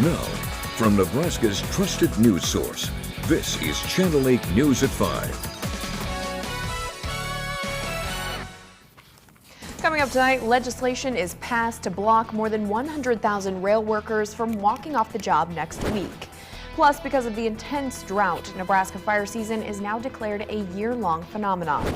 Now, from Nebraska's trusted news source, this is Channel 8 News at 5. Coming up tonight, legislation is passed to block more than 100,000 rail workers from walking off the job next week. Plus, because of the intense drought, Nebraska fire season is now declared a year-long phenomenon.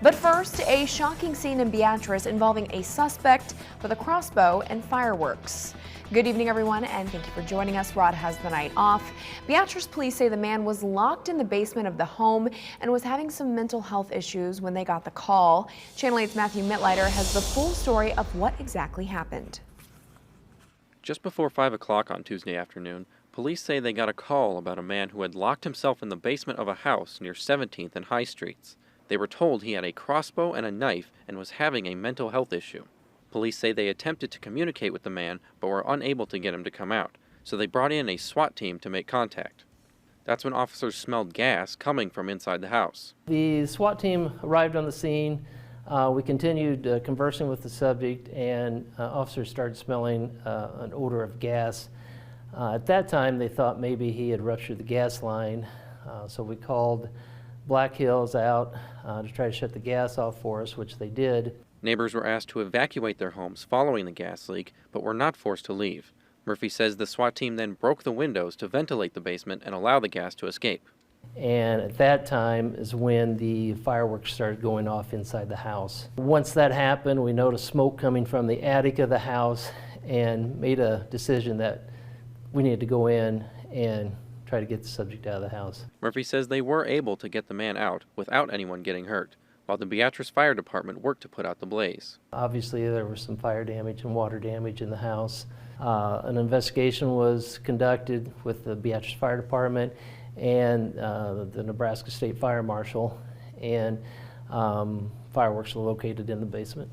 But first, a shocking scene in Beatrice involving a suspect with a crossbow and fireworks. Good evening, everyone, and thank you for joining us. Rod has the night off. Beatrice police say the man was locked in the basement of the home and was having some mental health issues when they got the call. Channel 8's Matthew Mittleiter has the full story of what exactly happened. Just before 5 o'clock on Tuesday afternoon, police say they got a call about a man who had locked himself in the basement of a house near 17th and High Streets. They were told he had a crossbow and a knife and was having a mental health issue. Police say they attempted to communicate with the man but were unable to get him to come out, so they brought in a SWAT team to make contact. That's when officers smelled gas coming from inside the house. The SWAT team arrived on the scene. We continued conversing with the subject, and officers started smelling an odor of gas. At that time, they thought maybe he had ruptured the gas line, so we called Black Hills out to try to shut the gas off for us, which they did. Neighbors were asked to evacuate their homes following the gas leak, but were not forced to leave. Murphy says the SWAT team then broke the windows to ventilate the basement and allow the gas to escape. And at that time is when the fireworks started going off inside the house. Once that happened, we noticed smoke coming from the attic of the house and made a decision that we needed to go in and try to get the subject out of the house. Murphy says they were able to get the man out without anyone getting hurt, while the Beatrice Fire Department worked to put out the blaze. Obviously, there was some fire damage and water damage in the house. An investigation was conducted with the Beatrice Fire Department and the Nebraska State Fire Marshal, and fireworks were located in the basement.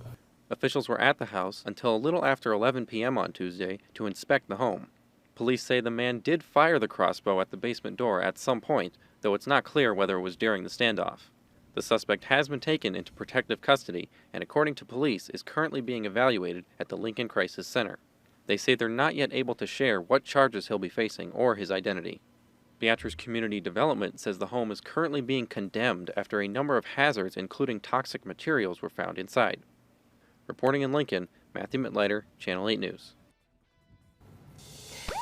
Officials were at the house until a little after 11 p.m. on Tuesday to inspect the home. Police say the man did fire the crossbow at the basement door at some point, though it's not clear whether it was during the standoff. The suspect has been taken into protective custody and, according to police, is currently being evaluated at the Lincoln Crisis Center. They say they're not yet able to share what charges he'll be facing or his identity. Beatrice Community Development says the home is currently being condemned after a number of hazards, including toxic materials, were found inside. Reporting in Lincoln, Matthew Mittleiter, Channel 8 News.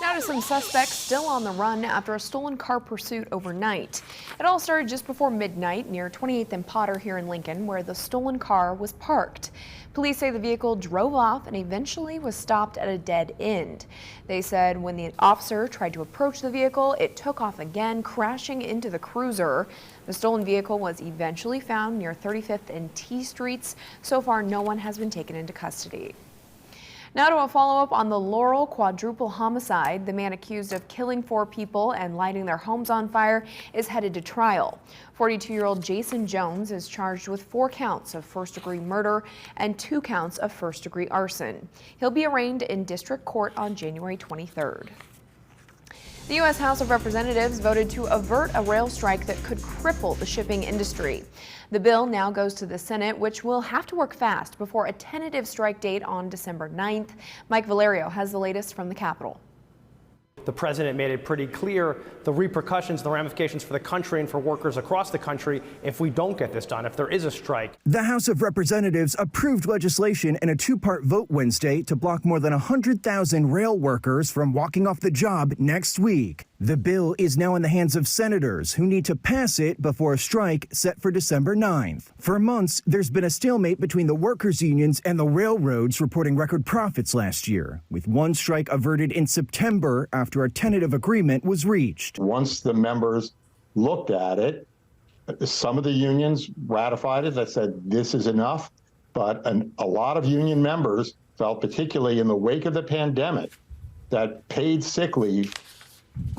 Now to some suspects still on the run after a stolen car pursuit overnight. It all started just before midnight near 28th and Potter here in Lincoln, where the stolen car was parked. Police say the vehicle drove off and eventually was stopped at a dead end. They said when the officer tried to approach the vehicle, it took off again, crashing into the cruiser. The stolen vehicle was eventually found near 35th and T Streets. So far, no one has been taken into custody. Now to a follow-up on the Laurel quadruple homicide. The man accused of killing 4 people and lighting their homes on fire is headed to trial. 42-year-old Jason Jones is charged with 4 counts of first-degree murder and 2 counts of first-degree arson. He'll be arraigned in district court on January 23rd. The U.S. House of Representatives voted to avert a rail strike that could cripple the shipping industry. The bill now goes to the Senate, which will have to work fast before a tentative strike date on December 9th. Mike Valerio has the latest from the Capitol. The president made it pretty clear the repercussions, the ramifications for the country and for workers across the country if we don't get this done, if there is a strike. The House of Representatives approved legislation in a 2-part vote Wednesday to block more than 100,000 rail workers from walking off the job next week. The bill is now in the hands of senators who need to pass it before a strike set for December 9th. For months, there's been a stalemate between the workers' unions and the railroads reporting record profits last year, with one strike averted in September after a tentative agreement was reached. Once the members looked at it, some of the unions ratified it. They said this is enough, but a lot of union members felt, particularly in the wake of the pandemic, that paid sick leave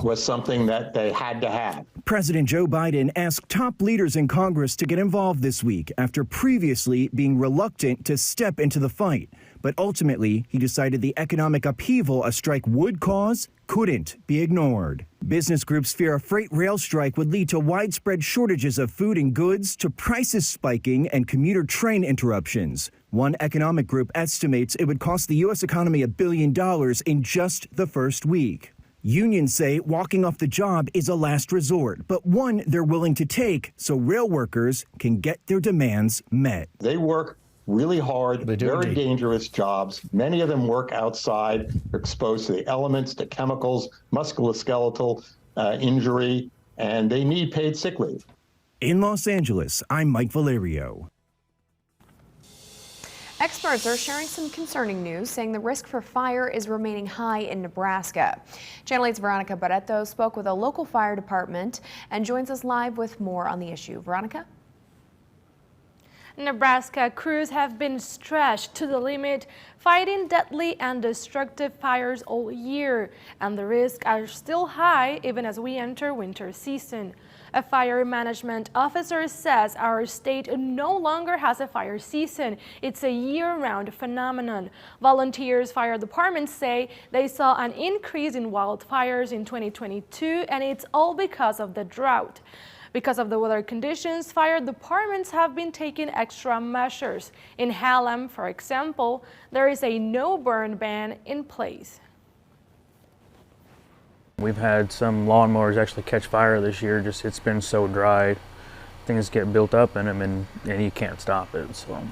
was something that they had to have. President Joe Biden asked top leaders in Congress to get involved this week after previously being reluctant to step into the fight. But ultimately, he decided the economic upheaval a strike would cause couldn't be ignored. Business groups fear a freight rail strike would lead to widespread shortages of food and goods, to prices spiking and commuter train interruptions. One economic group estimates it would cost the U.S. economy $1 billion in just the first week. Unions say walking off the job is a last resort, but one they're willing to take so rail workers can get their demands met. They work really hard, very dangerous jobs. Many of them work outside, they're exposed to the elements, to chemicals, musculoskeletal injury, and they need paid sick leave. In Los Angeles, I'm Mike Valerio. Experts are sharing some concerning news, saying the risk for fire is remaining high in Nebraska. Channel 8's Veronica Barreto spoke with a local fire department and joins us live with more on the issue. Veronica? Nebraska crews have been stretched to the limit, fighting deadly and destructive fires all year, and the risks are still high even as we enter winter season. A fire management officer says our state no longer has a fire season. It's a year-round phenomenon. Volunteers fire departments say they saw an increase in wildfires in 2022, and it's all because of the drought. Because of the weather conditions, fire departments have been taking extra measures. In Hallam, for example, there is a no-burn ban in place. We've had some lawnmowers actually catch fire this year. Just it's been so dry, things get built up in them, and you can't stop it. So.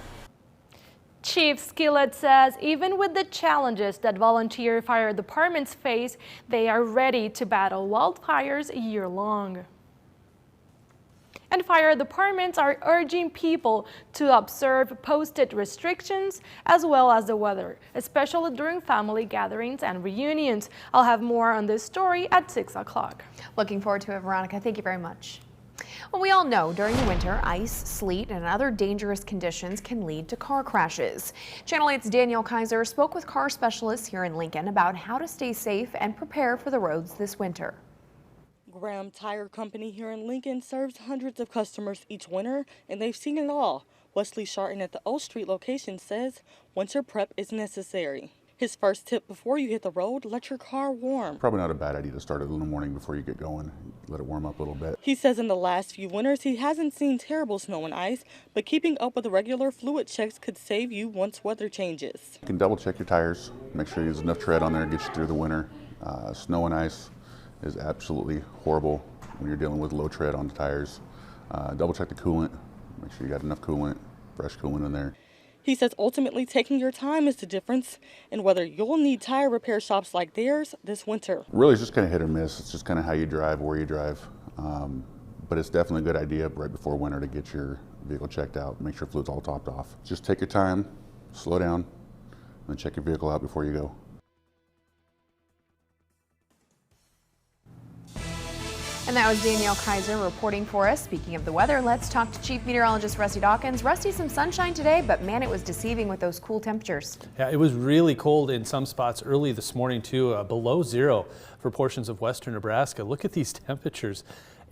Chief Skillet says even with the challenges that volunteer fire departments face, they are ready to battle wildfires year-long. And fire departments are urging people to observe posted restrictions as well as the weather, especially during family gatherings and reunions. I'll have more on this story at 6 o'clock. Looking forward to it, Veronica. Thank you very much. Well, we all know during the winter, ice, sleet, and other dangerous conditions can lead to car crashes. Channel 8's Danielle Kaiser spoke with car specialists here in Lincoln about how to stay safe and prepare for the roads this winter. Graham Tire Company here in Lincoln serves hundreds of customers each winter, and they've seen it all. Wesley Sharton at the O Street location says winter prep is necessary. His first tip before you hit the road, let your car warm. Probably not a bad idea to start it in the morning before you get going. Let it warm up a little bit. He says in the last few winters he hasn't seen terrible snow and ice, but keeping up with the regular fluid checks could save you once weather changes. You can double check your tires, make sure there's enough tread on there to get you through the winter. Snow and ice is absolutely horrible when you're dealing with low tread on the tires. Double check the coolant, make sure you got enough coolant, fresh coolant in there. He says ultimately taking your time is the difference in whether you'll need tire repair shops like theirs this winter. Really it's just kind of hit or miss. It's just kind of how you drive, where you drive. But it's definitely a good idea right before winter to get your vehicle checked out, make sure fluid's all topped off. Just take your time, slow down, and then check your vehicle out before you go. And that was Danielle Kaiser reporting for us. Speaking of the weather, let's talk to Chief Meteorologist Rusty Dawkins. Rusty, some sunshine today, but man, it was deceiving with those cool temperatures. Yeah, it was really cold in some spots early this morning too, below zero for portions of western Nebraska. Look at these temperatures.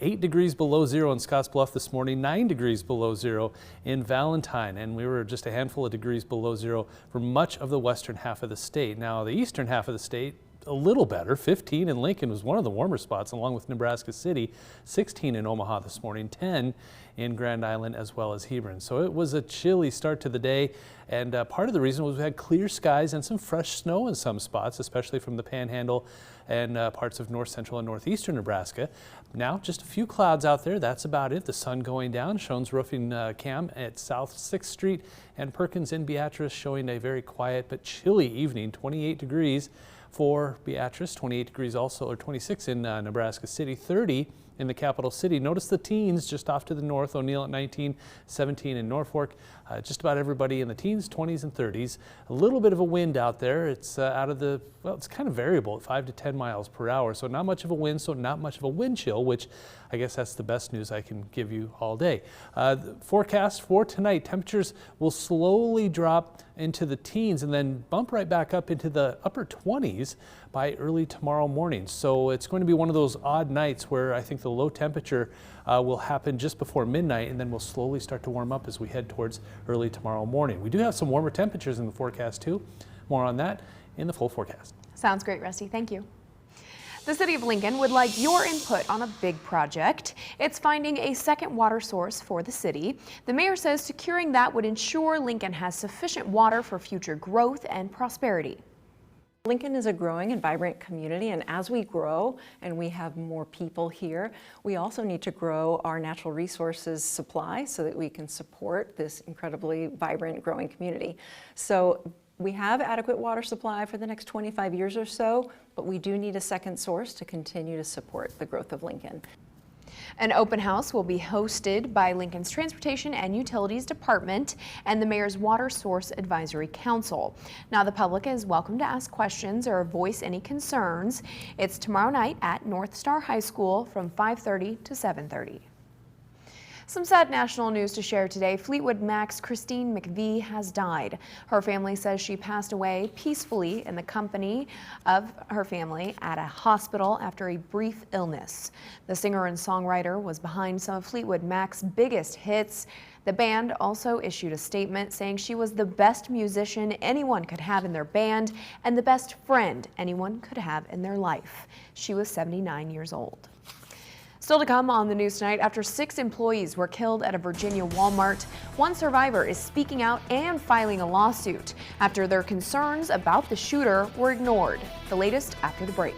8 degrees below zero in Scottsbluff this morning, 9 degrees below zero in Valentine, and we were just a handful of degrees below zero for much of the western half of the state. Now, the eastern half of the state, a little better. 15 in Lincoln was one of the warmer spots along with Nebraska City, 16 in Omaha this morning, 10 in Grand Island as well as Hebron. So it was a chilly start to the day, and part of the reason was we had clear skies and some fresh snow in some spots, especially from the Panhandle and parts of north central and northeastern Nebraska. Now just a few clouds out there, that's about it. The sun going down. Schoen's roofing cam at South 6th Street and Perkins in Beatrice showing a very quiet but chilly evening, 28 degrees for Beatrice, 28 degrees also, or 26 in Nebraska City, 30 in the capital city. Notice the teens just off to the north, O'Neill at 19, 17 in Norfolk. Just about everybody in the teens, 20s and 30s. A little bit of a wind out there. It's out of the, well, it's kind of variable at 5 to 10 miles per hour. So not much of a wind, so not much of a wind chill, which I guess that's the best news I can give you all day. The forecast for tonight, temperatures will slowly drop into the teens and then bump right back up into the upper 20s by early tomorrow morning. So it's going to be one of those odd nights where I think the low temperature will happen just before midnight, and then we'll slowly start to warm up as we head towards early tomorrow morning. We do have some warmer temperatures in the forecast too. More on that in the full forecast. Sounds great, Rusty. Thank you. The City of Lincoln would like your input on a big project. It's finding a second water source for the city. The mayor says securing that would ensure Lincoln has sufficient water for future growth and prosperity. Lincoln is a growing and vibrant community, and as we grow and we have more people here, we also need to grow our natural resources supply so that we can support this incredibly vibrant, growing community. So we have adequate water supply for the next 25 years or so, but we do need a second source to continue to support the growth of Lincoln. An open house will be hosted by Lincoln's Transportation and Utilities Department and the Mayor's Water Source Advisory Council. Now, the public is welcome to ask questions or voice any concerns. It's tomorrow night at North Star High School from 5:30 to 7:30. Some sad national news to share today. Fleetwood Mac's Christine McVie has died. Her family says she passed away peacefully in the company of her family at a hospital after a brief illness. The singer and songwriter was behind some of Fleetwood Mac's biggest hits. The band also issued a statement saying she was the best musician anyone could have in their band and the best friend anyone could have in their life. She was 79 years old. Still to come on the news tonight, after 6 employees were killed at a Virginia Walmart, one survivor is speaking out and filing a lawsuit after their concerns about the shooter were ignored. The latest after the break.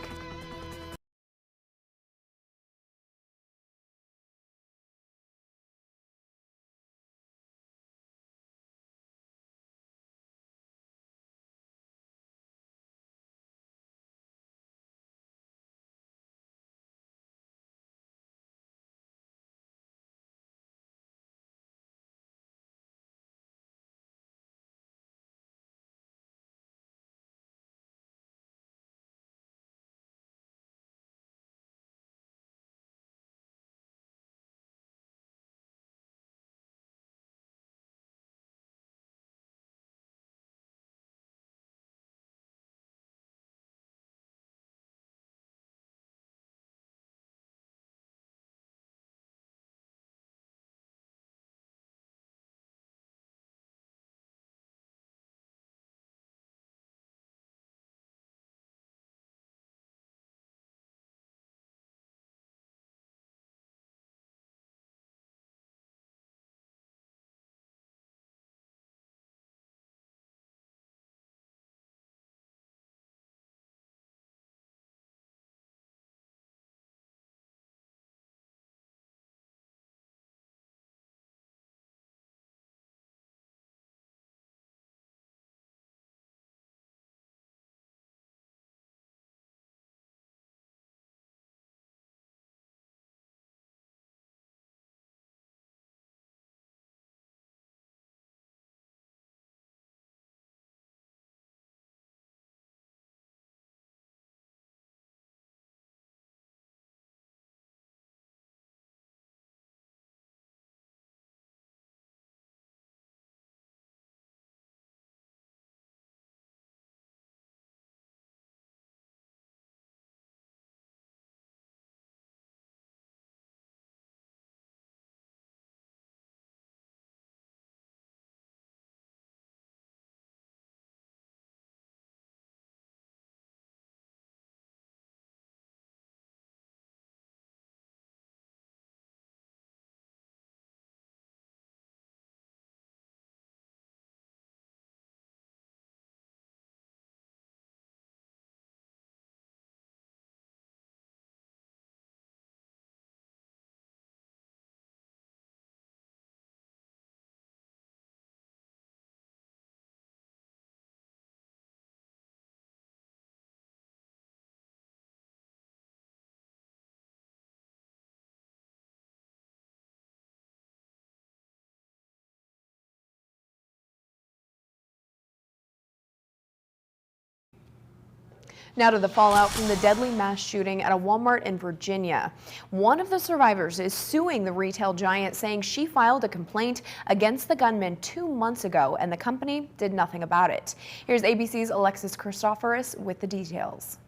Now to the fallout from the deadly mass shooting at a Walmart in Virginia. One of the survivors is suing the retail giant, saying she filed a complaint against the gunman 2 months ago and the company did nothing about it. Here's ABC's Alexis Christoforous with the details.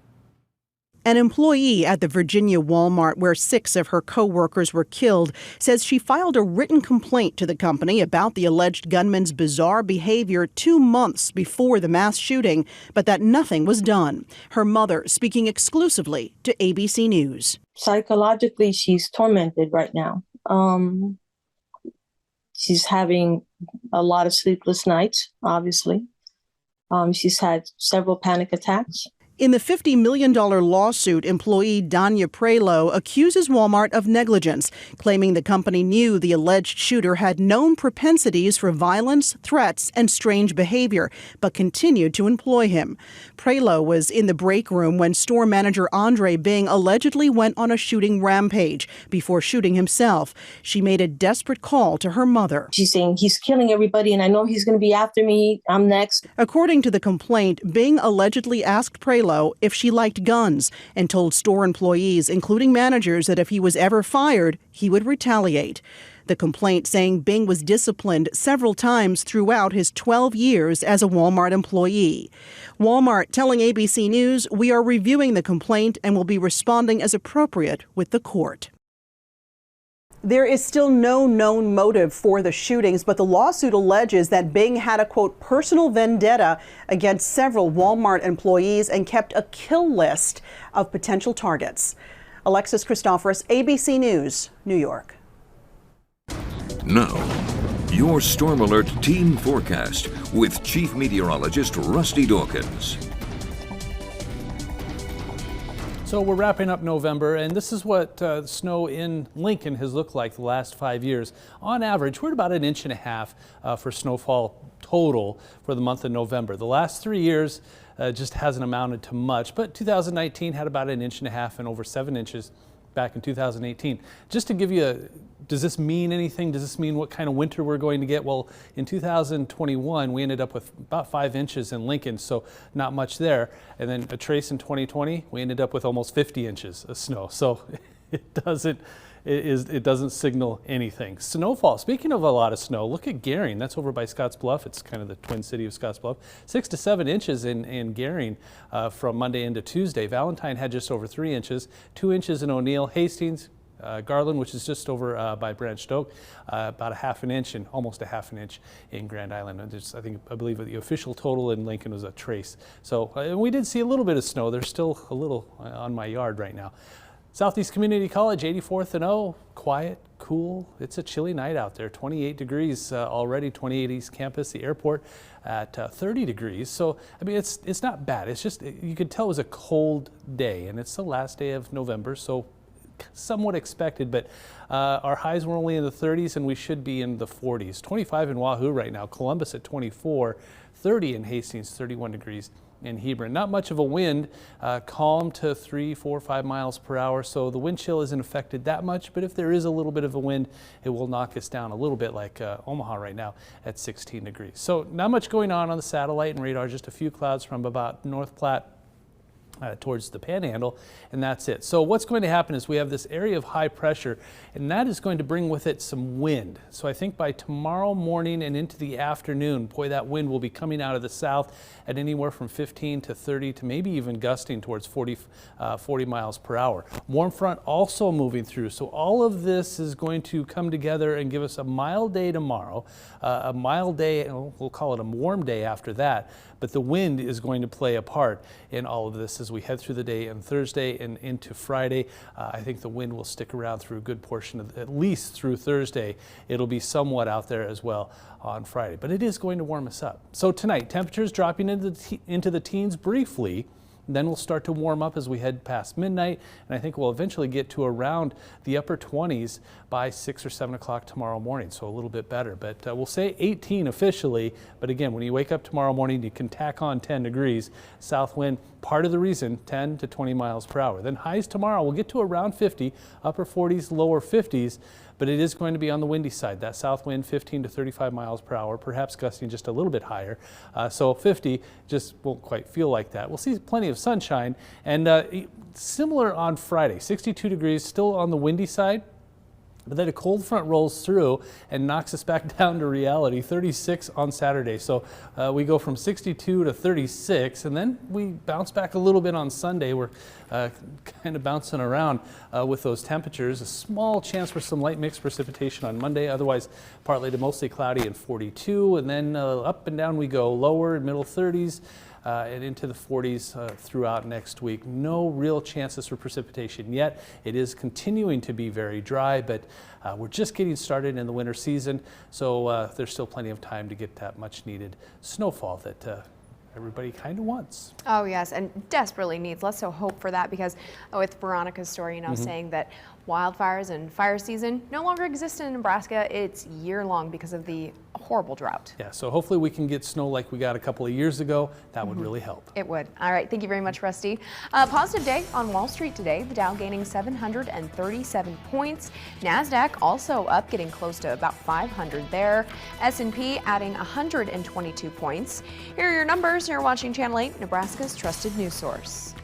An employee at the Virginia Walmart, where 6 of her co-workers were killed, says she filed a written complaint to the company about the alleged gunman's bizarre behavior 2 months before the mass shooting, but that nothing was done. Her mother speaking exclusively to ABC News. Psychologically, she's tormented right now. She's having a lot of sleepless nights, obviously. She's had several panic attacks. In the $50 million lawsuit, employee Danya Prelo accuses Walmart of negligence, claiming the company knew the alleged shooter had known propensities for violence, threats, and strange behavior, but continued to employ him. Prelo was in the break room when store manager Andre Bing allegedly went on a shooting rampage before shooting himself. She made a desperate call to her mother. She's saying, he's killing everybody, and I know he's going to be after me. I'm next. According to the complaint, Bing allegedly asked Prelo if she liked guns and told store employees, including managers, that if he was ever fired, he would retaliate. The complaint saying Bing was disciplined several times throughout his 12 years as a Walmart employee. Walmart telling ABC News, "We are reviewing the complaint and will be responding as appropriate with the court." There is still no known motive for the shootings, but the lawsuit alleges that Bing had a, quote, personal vendetta against several Walmart employees and kept a kill list of potential targets. Alexis Christoforous, ABC News, New York. Now, your Storm Alert team forecast with Chief Meteorologist Rusty Dawkins. So we're wrapping up November, and this is what snow in Lincoln has looked like the last 5 years. On average, we're at about 1.5 inches for snowfall total for the month of November. The last 3 years just hasn't amounted to much, but 2019 had about 1.5 inches and over 7 inches back in 2018. Just to give you does this mean anything? Does this mean what kind of winter we're going to get? Well, in 2021, we ended up with about 5 inches in Lincoln, so not much there. And then a trace in 2020, we ended up with almost 50 inches of snow. So it doesn't signal anything. Snowfall, speaking of a lot of snow, look at Gering. That's over by Scotts Bluff. It's kind of the twin city of Scotts Bluff. 6 to 7 inches in Gering from Monday into Tuesday. Valentine had just over 3 inches, 2 inches in O'Neill. Hastings, Garland, which is just over by Branch Stoke, about 1/2 inch and almost 1/2 inch in Grand Island. I believe the official total in Lincoln was a trace. So we did see a little bit of snow. There's still a little on my yard right now. Southeast Community College, 84th and 0, quiet, cool. It's a chilly night out there, 28 degrees already, 28 East Campus, the airport at 30 degrees. So, I mean, it's not bad. It's just, you could tell it was a cold day, and it's the last day of November, so somewhat expected, but our highs were only in the 30s, and we should be in the 40s. 25 in Wahoo right now, Columbus at 24, 30 in Hastings, 31 degrees. In Hebron. Not much of a wind, calm to 3, 4, 5 miles per hour, so the wind chill isn't affected that much, but if there is a little bit of a wind, it will knock us down a little bit, like Omaha right now at 16 degrees. So not much going on the satellite and radar, just a few clouds from about North Platte towards the Panhandle, and that's it. So what's going to happen is we have this area of high pressure, and that is going to bring with it some wind. So I think by tomorrow morning and into the afternoon, boy, that wind will be coming out of the south at anywhere from 15 to 30 to maybe even gusting towards 40 miles per hour. Warm front also moving through. So all of this is going to come together and give us a mild day tomorrow, a mild day, we'll call it a warm day after that, but the wind is going to play a part in all of this as we head through the day and Thursday and into Friday. I think the wind will stick around through a good portion of, at least through Thursday. It'll be somewhat out there as well on Friday, but it is going to warm us up. So tonight, temperatures dropping into the teens briefly. Then we'll start to warm up as we head past midnight, and I think we'll eventually get to around the upper 20s by 6 or 7 o'clock tomorrow morning, so a little bit better. But we'll say 18 officially, but again, when you wake up tomorrow morning, you can tack on 10 degrees. South wind, part of the reason, 10 to 20 miles per hour. Then highs tomorrow, we'll get to around 50, upper 40s, lower 50s, but it is going to be on the windy side. That south wind 15 to 35 miles per hour, perhaps gusting just a little bit higher. So 50 just won't quite feel like that. We'll see plenty of sunshine, and similar on Friday, 62 degrees, still on the windy side. But then a cold front rolls through and knocks us back down to reality, 36 on Saturday. So we go from 62 to 36, and then we bounce back a little bit on Sunday. We're kind of bouncing around with those temperatures. A small chance for some light mixed precipitation on Monday, otherwise partly to mostly cloudy and 42. And then up and down we go, lower, middle 30s. And into the 40s throughout next week. No real chances for precipitation yet. It is continuing to be very dry, but we're just getting started in the winter season, so there's still plenty of time to get that much needed snowfall that everybody kind of wants. Oh yes, and desperately needs. Let's so hope for that, because with Veronica's story, saying that wildfires and fire season no longer exist in Nebraska. It's year-long because of the horrible drought. Yeah, so hopefully we can get snow like we got a couple of years ago. That would really help. It would. All right, thank you very much, Rusty. Positive day on Wall Street today. The Dow gaining 737 points. NASDAQ also up, getting close to about 500 there. S&P adding 122 points. Here are your numbers. You're watching Channel 8, Nebraska's trusted news source.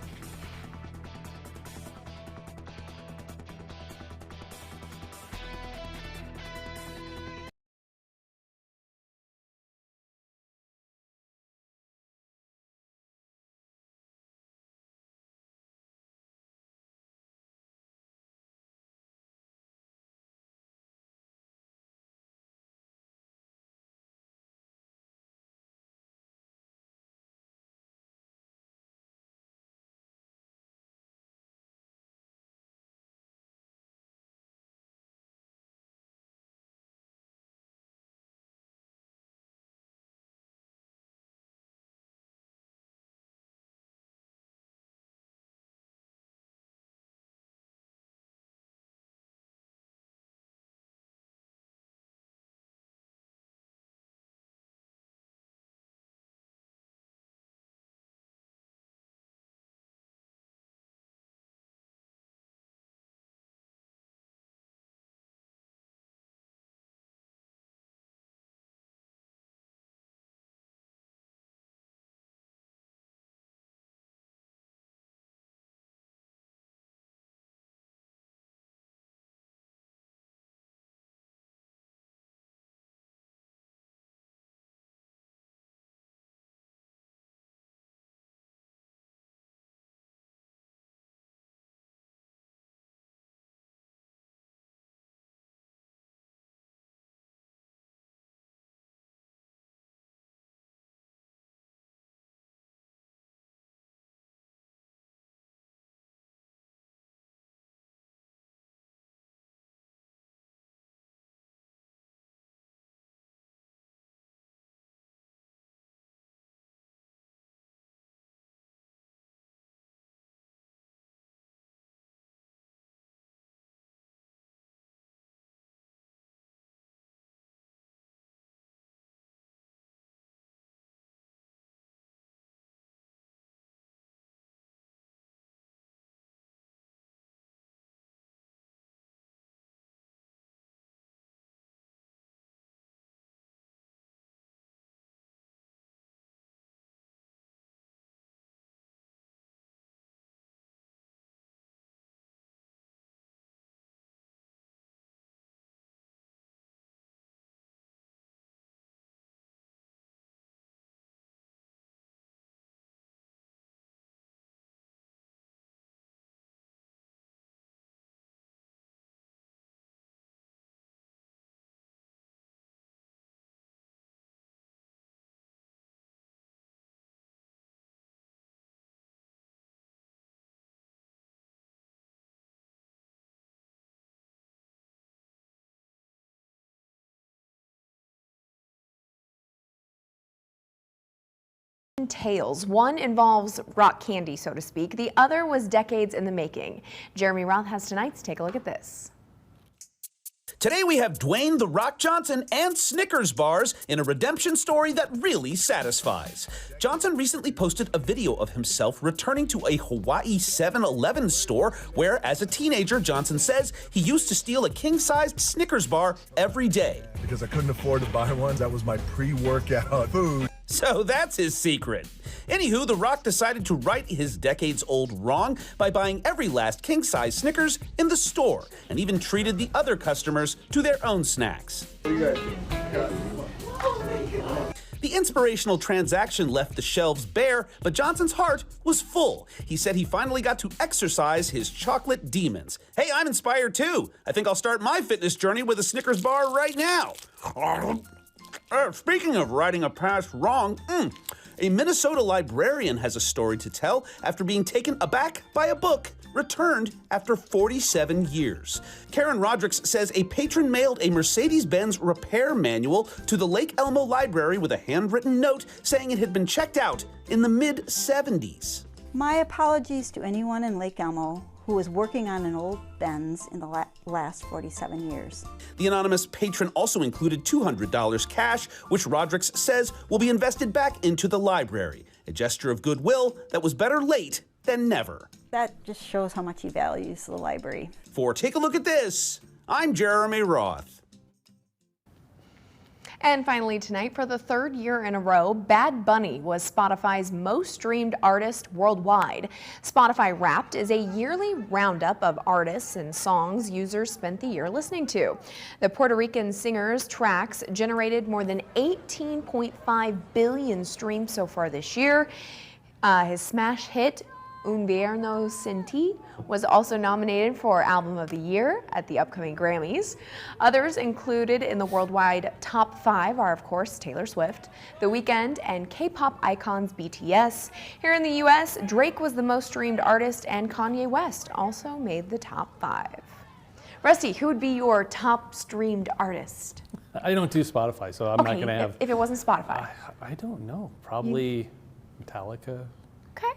Tales. One involves rock candy, so to speak. The other was decades in the making. Jeremy Roth has tonight's Take a Look at this. Today we have Dwayne "The Rock" Johnson and Snickers bars in a redemption story that really satisfies. Johnson recently posted a video of himself returning to a Hawaii 7-Eleven store where, as a teenager, Johnson says he used to steal a king-sized Snickers bar every day. Because I couldn't afford to buy one, that was my pre-workout food. So that's his secret. Anywho, The Rock decided to right his decades-old wrong by buying every last king-size Snickers in the store, and even treated the other customers to their own snacks. The inspirational transaction left the shelves bare, but Johnson's heart was full. He said he finally got to exercise his chocolate demons. Hey, I'm inspired too. I think I'll start my fitness journey with a Snickers bar right now. Speaking of righting a past wrong, a Minnesota librarian has a story to tell after being taken aback by a book returned after 47 years. Karen Rodricks says a patron mailed a Mercedes-Benz repair manual to the Lake Elmo Library with a handwritten note saying it had been checked out in the mid-70s. My apologies to anyone in Lake Elmo who was working on an old Benz in the last 47 years. The anonymous patron also included $200 cash, which Rodricks says will be invested back into the library, a gesture of goodwill that was better late than never. That just shows how much he values the library. For Take a Look at This, I'm Jeremy Roth. And finally tonight, for the third year in a row, Bad Bunny was Spotify's most streamed artist worldwide. Spotify Wrapped is a yearly roundup of artists and songs users spent the year listening to. The Puerto Rican singer's tracks generated more than 18.5 billion streams so far this year. His smash hit, Un Vierno Sin Ti, was also nominated for Album of the Year at the upcoming Grammys. Others included in the worldwide top 5 are, of course, Taylor Swift, The Weeknd, and K-pop icons BTS. Here in the U.S., Drake was the most streamed artist, and Kanye West also made the top 5. Rusty, who would be your top streamed artist? I don't do Spotify, so I'm not going to have... If it wasn't Spotify. I don't know. Probably Metallica. Okay.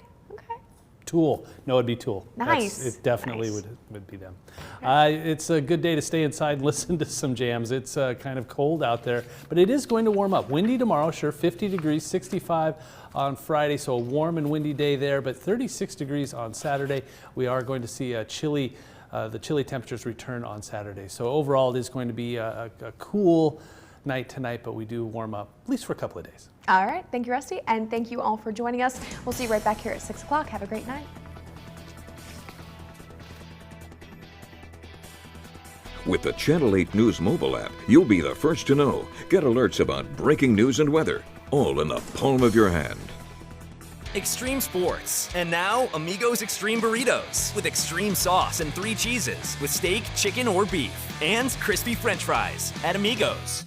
Tool. No, it'd be Tool. Nice. It definitely would be them. It's a good day to stay inside and listen to some jams. It's kind of cold out there, but it is going to warm up. Windy tomorrow, sure, 50 degrees, 65 on Friday, so a warm and windy day there, but 36 degrees on Saturday. We are going to see the chilly temperatures return on Saturday. So overall, it is going to be a cool night tonight, but we do warm up, at least for a couple of days. All right. Thank you, Rusty. And thank you all for joining us. We'll see you right back here at 6 o'clock. Have a great night. With the Channel 8 News mobile app, you'll be the first to know. Get alerts about breaking news and weather, all in the palm of your hand. Extreme sports. And now, Amigos Extreme Burritos with extreme sauce and 3 cheeses with steak, chicken, or beef. And crispy French fries at Amigos.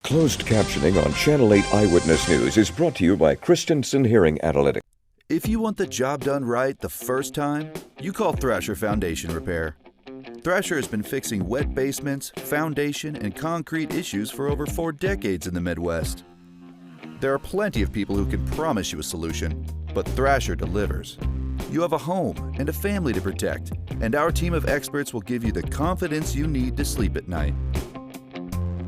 Closed captioning on Channel 8 Eyewitness News is brought to you by Christensen Hearing Analytics. If you want the job done right the first time, you call Thrasher Foundation Repair. Thrasher has been fixing wet basements, foundation, and concrete issues for over 4 decades in the Midwest. There are plenty of people who can promise you a solution, but Thrasher delivers. You have a home and a family to protect, and our team of experts will give you the confidence you need to sleep at night.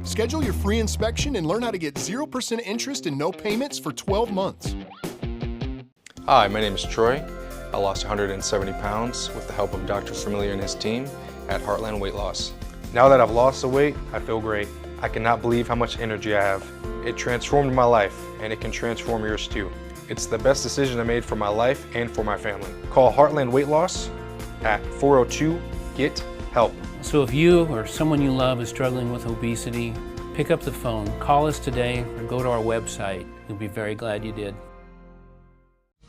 Schedule your free inspection and learn how to get 0% interest and no payments for 12 months. Hi, my name is Troy. I lost 170 pounds with the help of Dr. Familiar and his team at Heartland Weight Loss. Now that I've lost the weight, I feel great. I cannot believe how much energy I have. It transformed my life, and it can transform yours too. It's the best decision I made for my life and for my family. Call Heartland Weight Loss at 402-GET-HELP. So if you or someone you love is struggling with obesity, pick up the phone, call us today, or go to our website. You'll be very glad you did.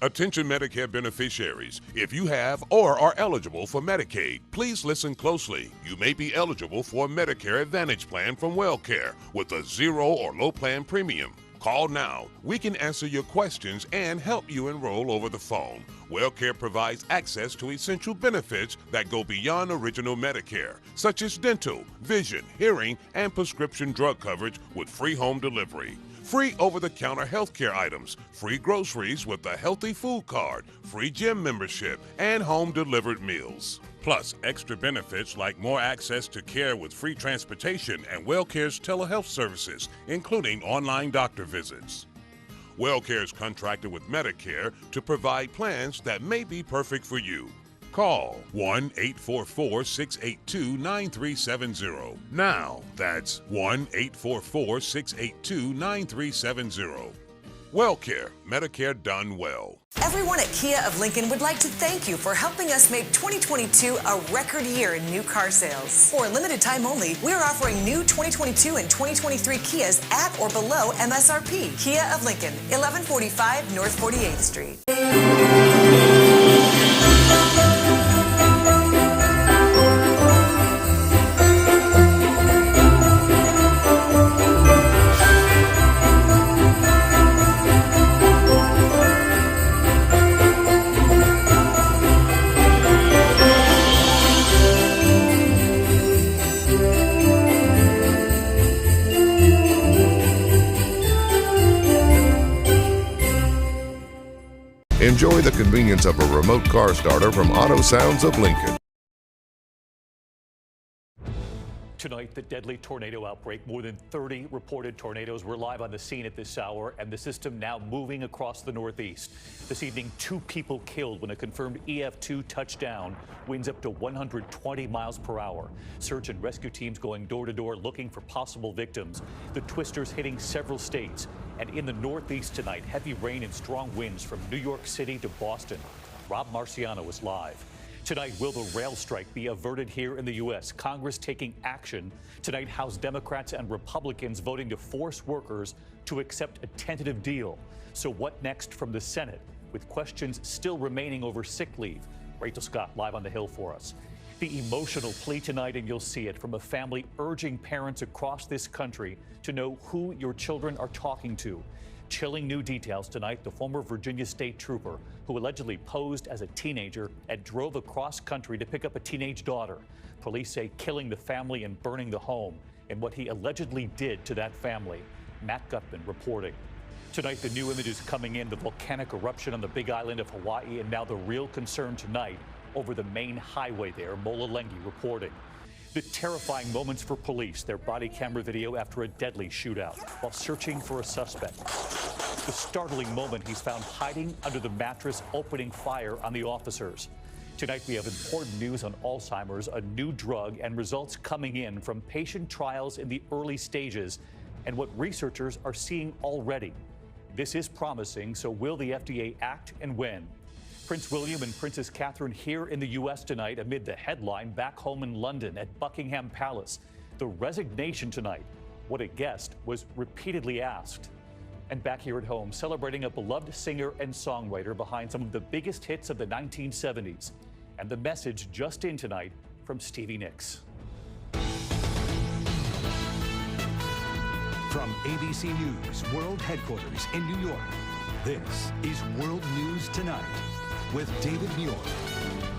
Attention Medicare beneficiaries. If you have or are eligible for Medicaid, please listen closely. You may be eligible for a Medicare Advantage plan from WellCare with a 0 or low plan premium. Call now. We can answer your questions and help you enroll over the phone. WellCare provides access to essential benefits that go beyond original Medicare, such as dental, vision, hearing, and prescription drug coverage with free home delivery. Free over-the-counter healthcare items, free groceries with a healthy food card, free gym membership, and home-delivered meals. Plus, extra benefits like more access to care with free transportation and WellCare's telehealth services, including online doctor visits. WellCare is contracted with Medicare to provide plans that may be perfect for you. Call 1-844-682-9370. Now, that's 1-844-682-9370. WellCare, Medicare done well. Everyone at Kia of Lincoln would like to thank you for helping us make 2022 a record year in new car sales. For a limited time only, we are offering new 2022 and 2023 Kias at or below MSRP. Kia of Lincoln, 1145 North 48th Street. Enjoy the convenience of a remote car starter from Auto Sounds of Lincoln. Tonight, the deadly tornado outbreak. More than 30 reported tornadoes. We're live on the scene at this hour, and the system now moving across the Northeast. This evening, 2 people killed when a confirmed EF2 touched down. Winds up to 120 miles per hour. Search and rescue teams going door to door looking for possible victims. The twisters hitting several states. And in the Northeast tonight, heavy rain and strong winds from New York City to Boston. Rob Marciano is live. Tonight, will the rail strike be averted here in the U.S.? Congress taking action. Tonight, House Democrats and Republicans voting to force workers to accept a tentative deal. So what next from the Senate, with questions still remaining over sick leave? Rachel Scott live on the Hill for us. The emotional plea tonight, and you'll see it, from a family urging parents across this country to know who your children are talking to. Chilling new details tonight. The former Virginia state trooper who allegedly posed as a teenager and drove across country to pick up a teenage daughter. Police say killing the family and burning the home, and what he allegedly did to that family. Matt Gutman reporting. Tonight, the new images coming in, the volcanic eruption on the Big Island of Hawaii, and now the real concern tonight over the main highway there. Mola Lengi reporting. The terrifying moments for police, their body camera video after a deadly shootout while searching for a suspect. The startling moment he's found hiding under the mattress, opening fire on the officers. Tonight we have important news on Alzheimer's, a new drug, and results coming in from patient trials in the early stages and what researchers are seeing already. This is promising, so will the FDA act and when? Prince William and Princess Catherine here in the U.S. tonight amid the headline back home in London at Buckingham Palace. The resignation tonight, what a guest was repeatedly asked. And back here at home, celebrating a beloved singer and songwriter behind some of the biggest hits of the 1970s. And the message just in tonight from Stevie Nicks. From ABC News World Headquarters in New York, this is World News Tonight with David Muir.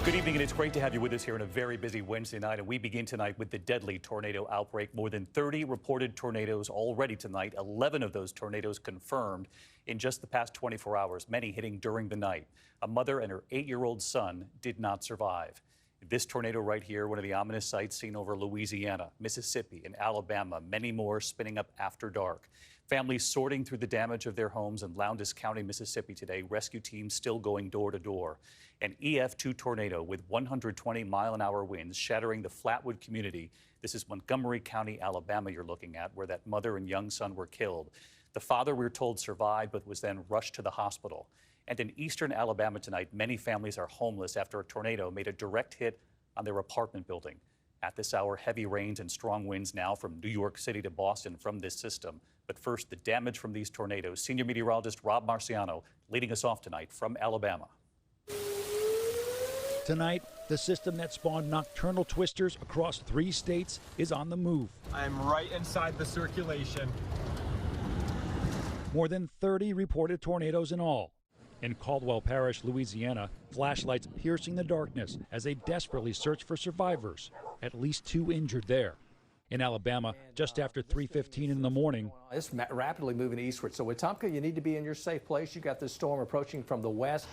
Good evening, and it's great to have you with us here on a very busy Wednesday night. And we begin tonight with the deadly tornado outbreak. More than 30 reported tornadoes already tonight, 11 of those tornadoes confirmed in just the past 24 hours, many hitting during the night. A mother and her 8-year-old son did not survive. This tornado right here, one of the ominous sights seen over Louisiana, Mississippi, and Alabama, many more spinning up after dark. Families sorting through the damage of their homes in Lowndes County, Mississippi today. Rescue teams still going door to door. An EF2 tornado with 120-mile-an-hour winds shattering the Flatwood community. This is Montgomery County, Alabama you're looking at, where that mother and young son were killed. The father, we're told, survived but was then rushed to the hospital. And in eastern Alabama tonight, many families are homeless after a tornado made a direct hit on their apartment building. At this hour, heavy rains and strong winds now from New York City to Boston from this system. But first, the damage from these tornadoes. Senior meteorologist Rob Marciano leading us off tonight from Alabama. Tonight, the system that spawned nocturnal twisters across 3 states is on the move. I'm right inside the circulation. More than 30 reported tornadoes in all. In Caldwell Parish, Louisiana, flashlights piercing the darkness as they desperately search for survivors. At least 2 injured there. In Alabama, just after 3:15 in the morning. It's rapidly moving eastward. So Wetumpka, you need to be in your safe place. You got this storm approaching from the west.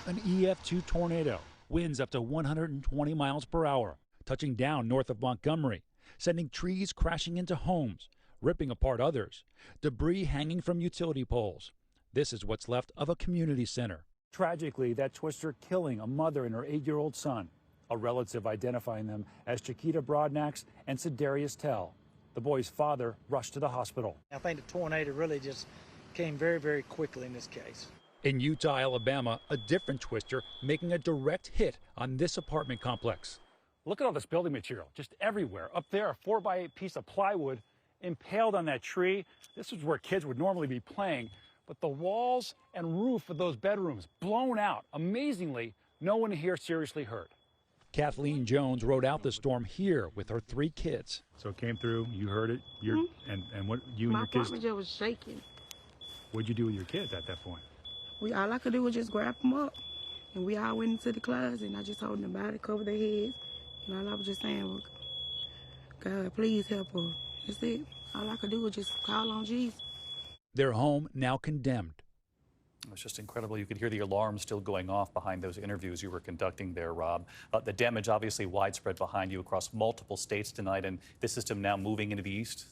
An EF2 tornado, winds up to 120 miles per hour, touching down north of Montgomery, sending trees crashing into homes, ripping apart others, debris hanging from utility poles. This is what's left of a community center. Tragically, that twister killing a mother and her 8-year-old son. A relative identifying them as Chiquita Broadnax and Cedarius Tell. The boy's father rushed to the hospital. I think the tornado really just came very, very quickly in this case. In Utah, Alabama, a different twister making a direct hit on this apartment complex. Look at all this building material, just everywhere. Up there, a 4x8 piece of plywood impaled on that tree. This is where kids would normally be playing, but the walls and roof of those bedrooms blown out. Amazingly, no one here seriously hurt. Kathleen Jones rode out the storm here with her 3 kids. So it came through, you heard it, and what you and My your kids. apartment just was shaking. What'd you do with your kids at that point? All I could do was just grab them up, and we all went into the closet, and I just told them about it, cover their heads, and all I was just saying was, God, please help her. That's it. All I could do was just call on Jesus. Their home now condemned. It's just incredible. You could hear the alarm still going off behind those interviews you were conducting there, Rob. The damage obviously widespread behind you across multiple states tonight, and the system now moving into the east.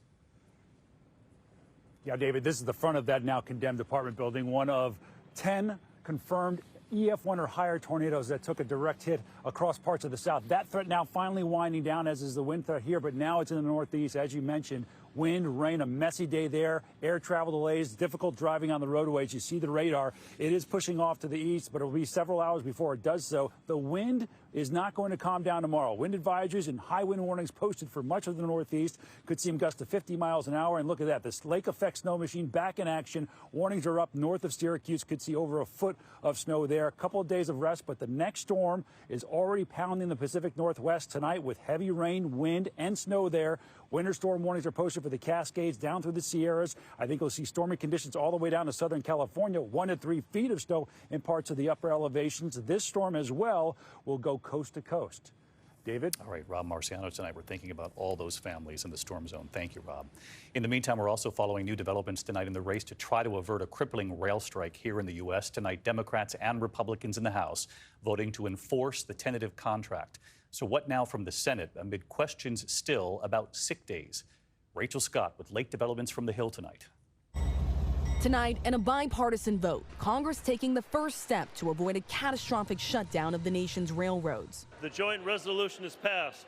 Yeah, David, this is the front of that now condemned apartment building, one of 10 confirmed EF1 or higher tornadoes that took a direct hit across parts of the south. That threat now finally winding down, as is the wind threat here, but now it's in the northeast, as you mentioned. Wind, rain, a messy day there. Air travel delays, difficult driving on the roadways. You see the radar. It is pushing off to the east, but it will be several hours before it does so. The wind is not going to calm down tomorrow. Wind advisories and high wind warnings posted for much of the northeast. Could see them gust to 50 miles an hour. And look at that. This lake effect snow machine back in action. Warnings are up north of Syracuse. Could see over a foot of snow there. A couple of days of rest, but the next storm is already pounding the Pacific Northwest tonight with heavy rain, wind, and snow there. Winter storm warnings are posted for the Cascades down through the Sierras. I think we'll see stormy conditions all the way down to Southern California, 1 to 3 feet of snow in parts of the upper elevations. This storm as well will go coast to coast. David? All right, Rob Marciano tonight. We're thinking about all those families in the storm zone. Thank you, Rob. In the meantime, we're also following new developments tonight in the race to try to avert a crippling rail strike here in the U.S. Tonight, Democrats and Republicans in the House voting to enforce the tentative contract. So what now from the Senate amid questions still about sick days? Rachel Scott with late developments from the Hill tonight. Tonight, in a bipartisan vote, Congress taking the first step to avoid a catastrophic shutdown of the nation's railroads. The joint resolution is passed.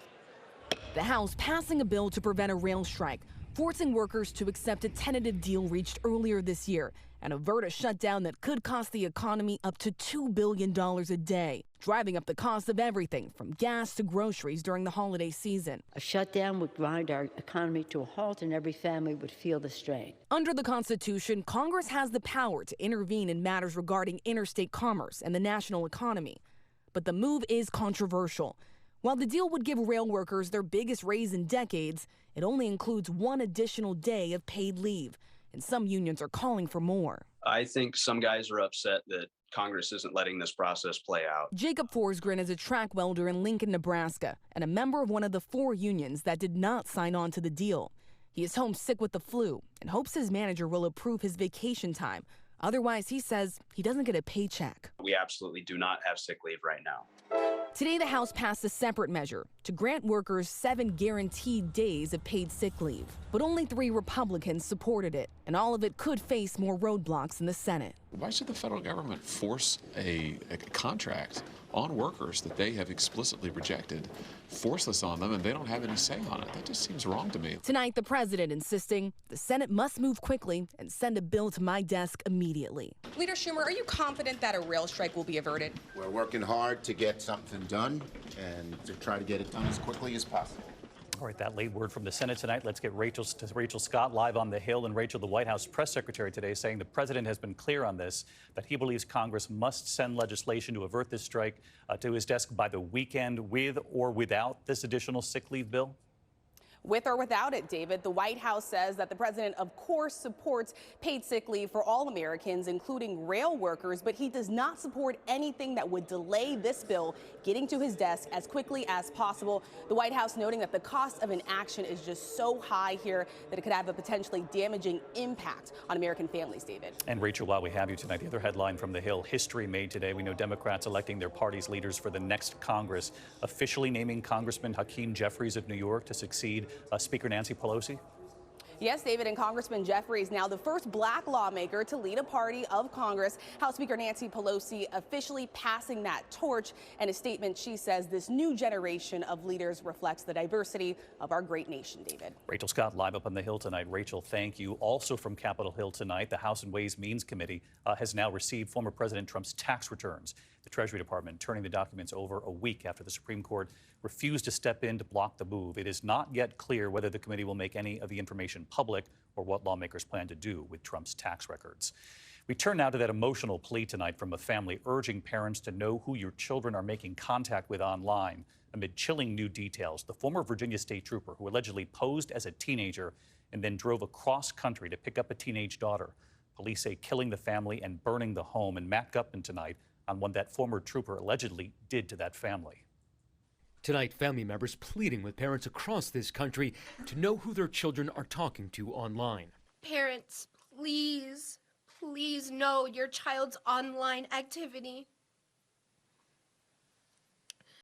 The House passing a bill to prevent a rail strike, forcing workers to accept a tentative deal reached earlier this year and avert a shutdown that could cost the economy up to $2 billion a day, driving up the cost of everything from gas to groceries during the holiday season. A shutdown would grind our economy to a halt and every family would feel the strain. Under the Constitution, Congress has the power to intervene in matters regarding interstate commerce and the national economy. But the move is controversial. While the deal would give rail workers their biggest raise in decades, it only includes one additional day of paid leave, and some unions are calling for more. I think some guys are upset that Congress isn't letting this process play out. Jacob Forsgren is a track welder in Lincoln, Nebraska, and a member of one of the 4 unions that did not sign on to the deal. He is home sick with the flu and hopes his manager will approve his vacation time. Otherwise, he says he doesn't get a paycheck. We absolutely do not have sick leave right now. Today, the House passed a separate measure to grant workers 7 guaranteed days of paid sick leave. But only 3 Republicans supported it, and all of it could face more roadblocks in the Senate. Why should the federal government force a contract on workers that they have explicitly rejected, force this on them, and they don't have any say on it? That just seems wrong to me. Tonight, the president insisting the Senate must move quickly and send a bill to my desk immediately. Leader Schumer, are you confident that a rail strike will be averted? We're working hard to get something done and to try to get it done as quickly as possible. All right, that late word from the Senate tonight. Let's get Rachel Scott live on the Hill. And Rachel, the White House press secretary today saying the president has been clear on this, that he believes Congress must send legislation to avert this strike to his desk by the weekend, with or without this additional sick leave bill. With or without it, David, the White House says that the president, of course, supports paid sick leave for all Americans, including rail workers, but he does not support anything that would delay this bill getting to his desk as quickly as possible. The White House noting that the cost of inaction is just so high here that it could have a potentially damaging impact on American families, David. And Rachel, while we have you tonight, the other headline from the Hill, history made today. We know Democrats electing their party's leaders for the next Congress, officially naming Congressman Hakeem Jeffries of New York to succeed Speaker Nancy Pelosi. Yes, David, and Congressman Jeffries now the first black lawmaker to lead a party of Congress. House Speaker Nancy Pelosi officially passing that torch. And a statement, she says this new generation of leaders reflects the diversity of our great nation, David. Rachel Scott live up on the Hill tonight. Rachel, thank you. Also from Capitol Hill tonight, the House and Ways Means Committee has now received former President Trump's tax returns. The Treasury Department turning the documents over a week after the Supreme Court refused to step in to block the move. It is not yet clear whether the committee will make any of the information public or what lawmakers plan to do with Trump's tax records. We turn now to that emotional plea tonight from a family urging parents to know who your children are making contact with online. Amid chilling new details, the former Virginia state trooper who allegedly posed as a teenager and then drove across country to pick up a teenage daughter. Police say killing the family and burning the home. And Matt Gutman tonight on what that former trooper allegedly did to that family. Tonight, family members pleading with parents across this country to know who their children are talking to online. Parents, please, Please know your child's online activity.